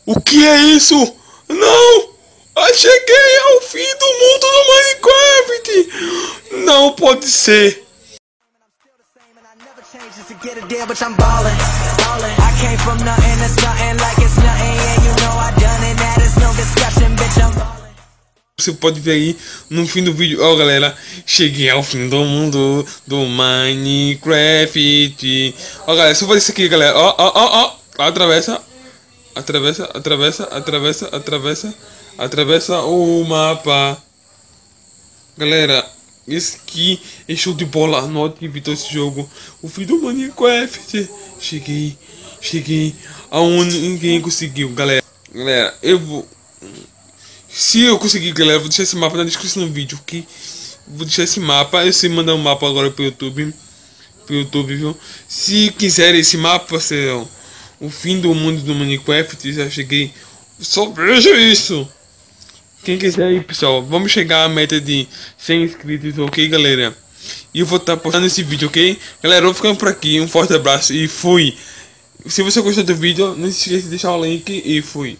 O que é isso? Não! Eu cheguei ao fim do mundo do Minecraft! Não pode ser! Você pode ver aí no fim do vídeo. Ó, galera, cheguei ao fim do mundo do Minecraft. Ó, galera, se eu fazer isso aqui, galera, ó, atravessa o mapa. Galera, esse aqui é show de bola. Note que vitou esse jogo. O fim do Minecraft. Cheguei aonde ninguém conseguiu, galera. Galera, eu vou... Se eu conseguir, galera, vou deixar esse mapa na descrição do vídeo, ok? Vou deixar esse mapa. Eu sei mandar um mapa agora pro YouTube. Viu? Se quiserem esse mapa, serão o fim do mundo do Minecraft. Já cheguei. Só veja isso. Quem quiser aí, pessoal, vamos chegar à meta de 100 inscritos, ok, galera? E eu vou estar postando esse vídeo, ok? Galera, eu vou ficando por aqui. Um forte abraço e fui. Se você gostou do vídeo, não se esqueça de deixar o like e fui.